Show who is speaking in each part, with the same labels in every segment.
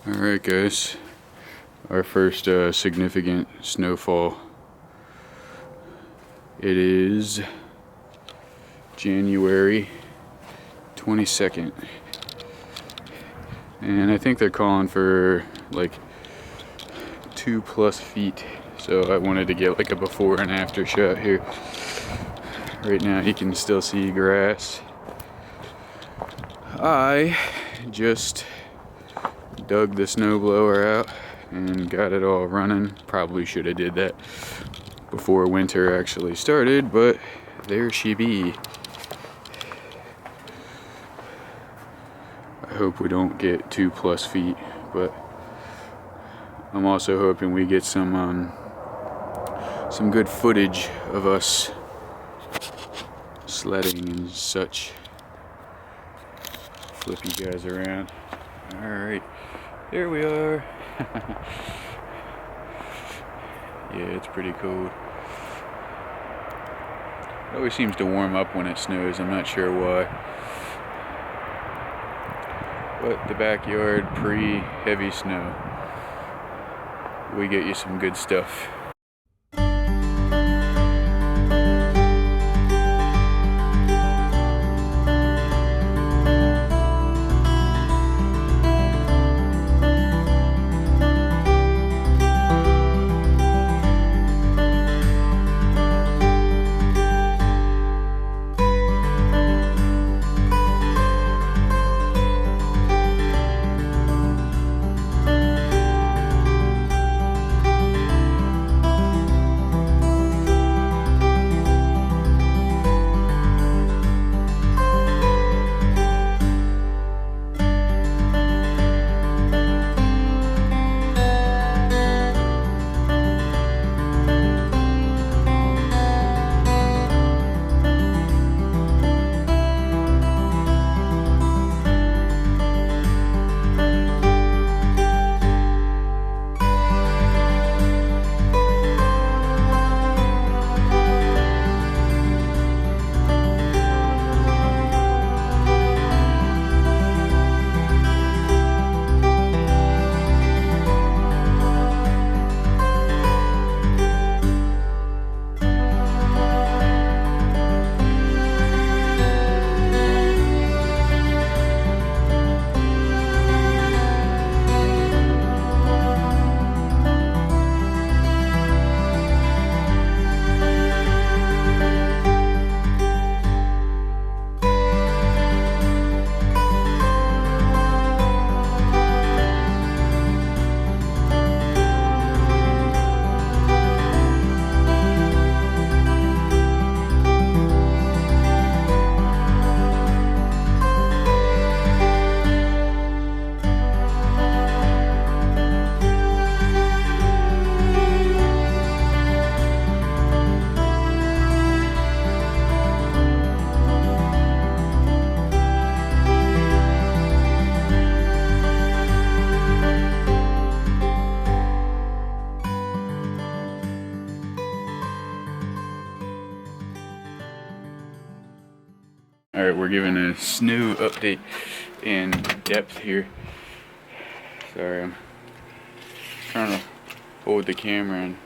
Speaker 1: Alright guys, our first significant snowfall. It is January 22nd, and I think they're calling for like 2+ feet, so I wanted to get like a before and after shot here. Right now you can still see grass. I just dug the snowblower out and got it all running. Probably should have did that before winter actually started, but there she be. I hope we don't get 2+ feet, but I'm also hoping we get some good footage of us sledding and such. Flip you guys around. Alright, there we are. Yeah, it's pretty cold. It always seems to warm up when it snows, I'm not sure why. But the backyard pre-heavy snow, we get you some good stuff. Alright, we're giving a snow update in depth here. Sorry, I'm trying to hold the camera and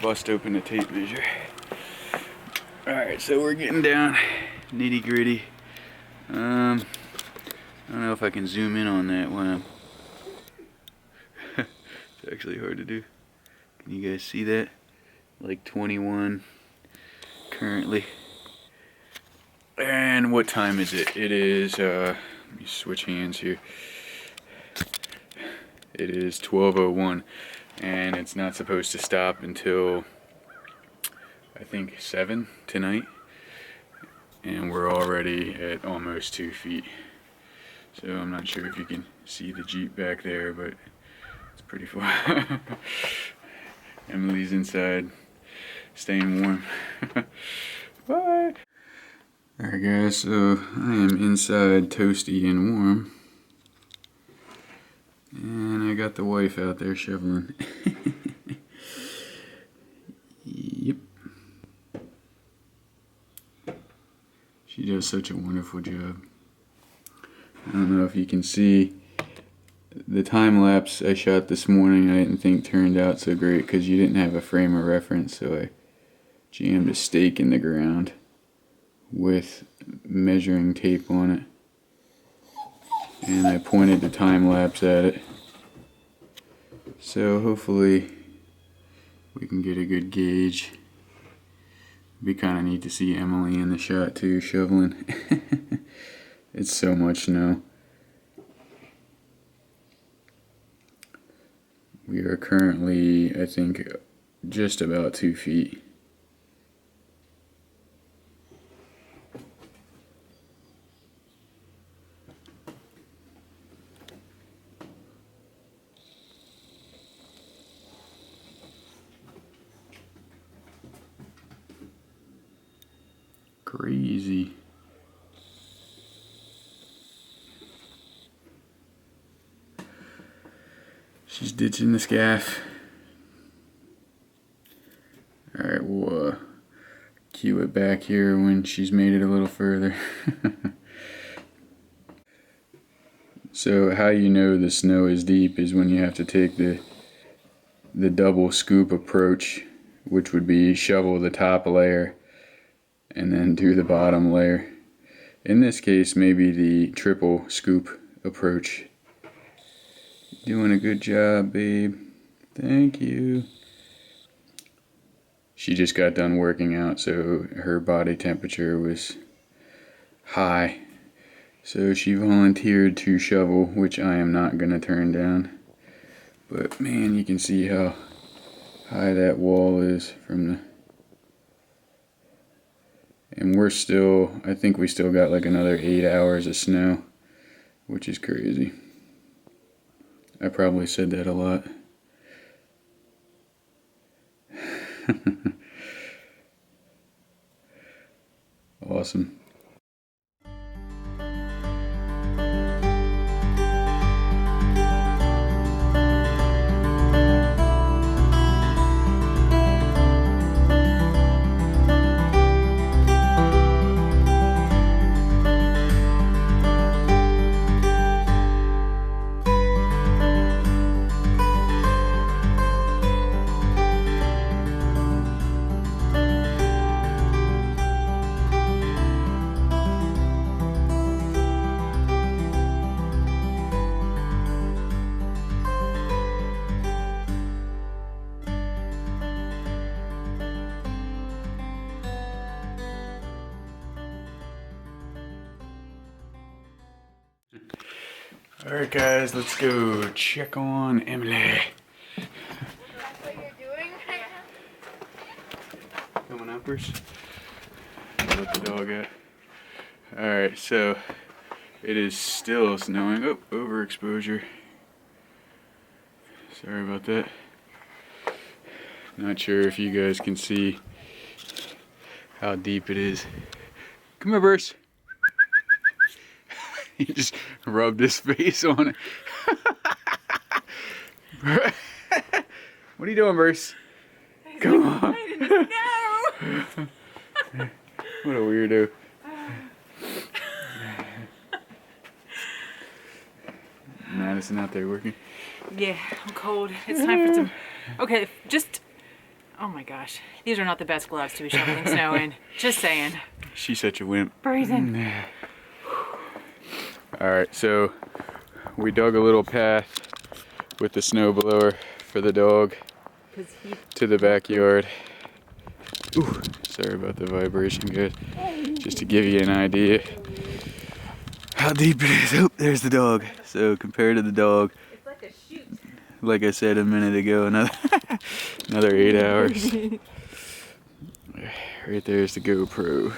Speaker 1: bust open the tape measure. Alright, so we're getting down nitty gritty. I don't know if I can zoom in on that one. It's actually hard to do. Can you guys see that? Like 21 currently. And what time is it? It is, let me switch hands here. It is 12:01, and it's not supposed to stop until I think 7 tonight, and we're already at almost 2 feet. So I'm not sure if you can see the Jeep back there, but it's pretty far. Emily's inside, staying warm. Bye! Alright guys, so I am inside toasty and warm. And I got the wife out there shoveling. Yep. She does such a wonderful job. I don't know if you can see the time lapse I shot this morning. I didn't think turned out so great because you didn't have a frame of reference, so I jammed a stake in the ground with measuring tape on it, and I pointed the time lapse at it. So hopefully we can get a good gauge. It'd be kind of neat to see Emily in the shot too, shoveling. It's so much snow. We are currently, I think, just about 2 feet. Crazy. She's ditching the scaff. Alright, we'll cue it back here when she's made it a little further. So how you know the snow is deep is when you have to take the double scoop approach, which would be shovel the top layer and then do the bottom layer. In this case, maybe the triple scoop approach. Doing a good job, babe. Thank you. She just got done working out, so her body temperature was high. So she volunteered to shovel, which I am not going to turn down. But man, you can see how high that wall is from the... And we're still, I think we still got like another 8 hours of snow, which is crazy. I probably said that a lot. Awesome. Alright guys, let's go check on Emily.
Speaker 2: That's what you're doing right now?
Speaker 1: Coming up, Bruce? Let the dog out. Alright, so it is still snowing. Oh, overexposure. Sorry about that. Not sure if you guys can see how deep it is. Come here, Bruce. He just rubbed his face on it. What are you doing, Bruce? Come on. What a weirdo. Madison out there working?
Speaker 3: Yeah, I'm cold. It's time for some... Okay, just... Oh my gosh. These are not the best gloves to be shoveling snow in. Just saying.
Speaker 1: She's such a wimp.
Speaker 3: Freezing.
Speaker 1: Alright, so we dug a little path with the snowblower for the dog to the backyard. Ooh, sorry about the vibration, guys. Just to give you an idea how deep it is. Oh, there's the dog. So compared to the dog,
Speaker 3: It's like a chute.
Speaker 1: like I said a minute ago, another 8 hours. Right there's the GoPro,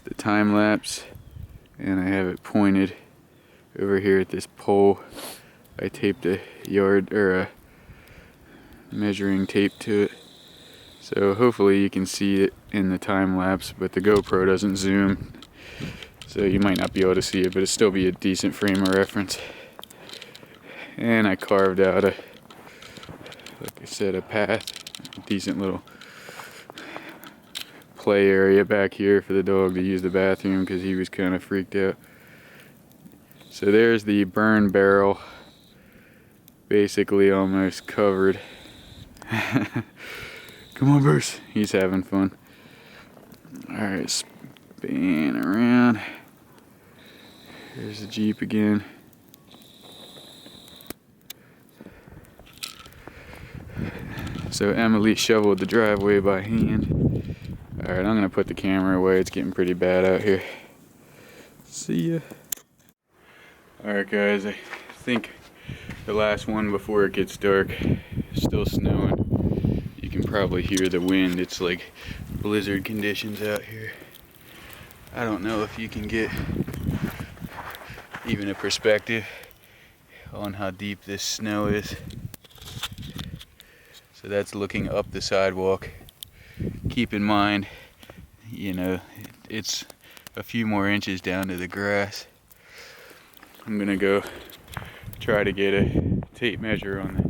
Speaker 1: the time lapse, and I have it pointed over here at this pole. I taped a measuring tape to it, so hopefully you can see it in the time lapse, but the GoPro doesn't zoom, so you might not be able to see it, but it'll still be a decent frame of reference. And I carved out like I said, a path, a decent little play area back here for the dog to use the bathroom because he was kind of freaked out. So there's the burn barrel, basically almost covered. Come on, Bruce. He's having fun. Alright, spin around. Here's the Jeep again. So Emily shoveled the driveway by hand. Alright, I'm gonna put the camera away. It's getting pretty bad out here. See ya. Alright guys, I think the last one before it gets dark. Still snowing. You can probably hear the wind. It's like blizzard conditions out here. I don't know if you can get even a perspective on how deep this snow is. So that's looking up the sidewalk. Keep in mind, you know, it's a few more inches down to the grass. I'm gonna go try to get a tape measure on the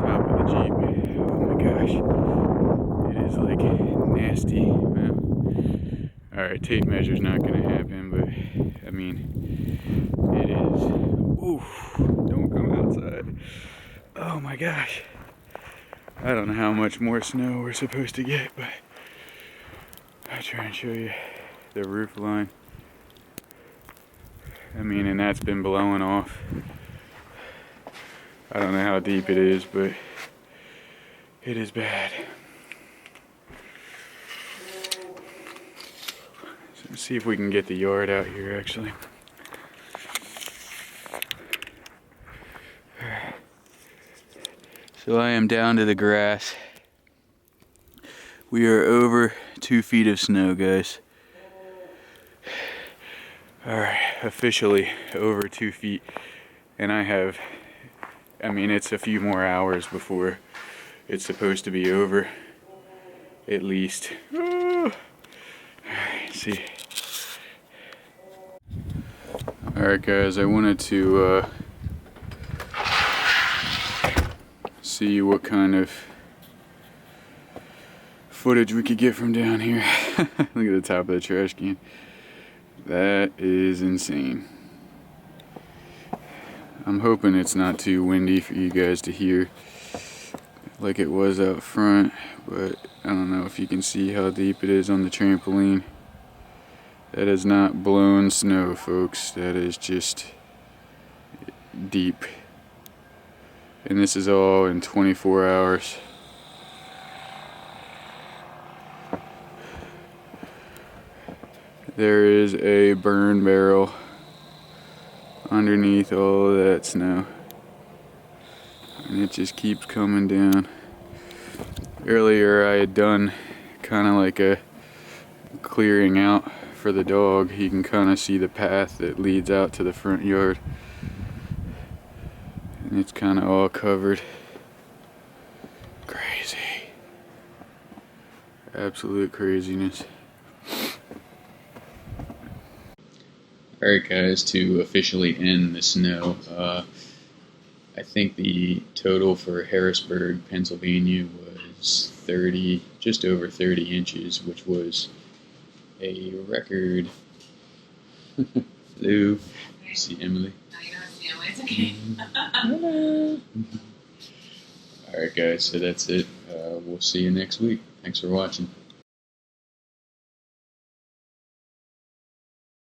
Speaker 1: top of the Jeep. Oh my gosh, it is like nasty. Well, alright, tape measure's not gonna happen, but I mean, it is. Oof, don't come outside. Oh my gosh. I don't know how much more snow we're supposed to get, but I'll try and show you the roof line. I mean, and that's been blowing off. I don't know how deep it is, but it is bad. So let's see if we can get the yard out here actually. So I am down to the grass. We are over 2 feet of snow, guys. Alright, officially over 2 feet. And I mean, it's a few more hours before it's supposed to be over. At least. Alright, see. Alright guys, I wanted to see what kind of footage we could get from down here. Look at the top of the trash can. That is insane. I'm hoping it's not too windy for you guys to hear like it was out front, but I don't know if you can see how deep it is on the trampoline. That is not blown snow, folks. That is just deep. And this is all in 24 hours. There is a burn barrel underneath all of that snow. And it just keeps coming down. Earlier I had done kind of like a clearing out for the dog. You can kind of see the path that leads out to the front yard. And it's kind of all covered. Crazy. Absolute craziness. Alright guys, to officially end the snow, I think the total for Harrisburg, Pennsylvania was just over 30 inches, which was a record. Hello. See Emily?
Speaker 3: It's okay.
Speaker 1: Alright guys, so that's it. We'll see you next week. Thanks for watching.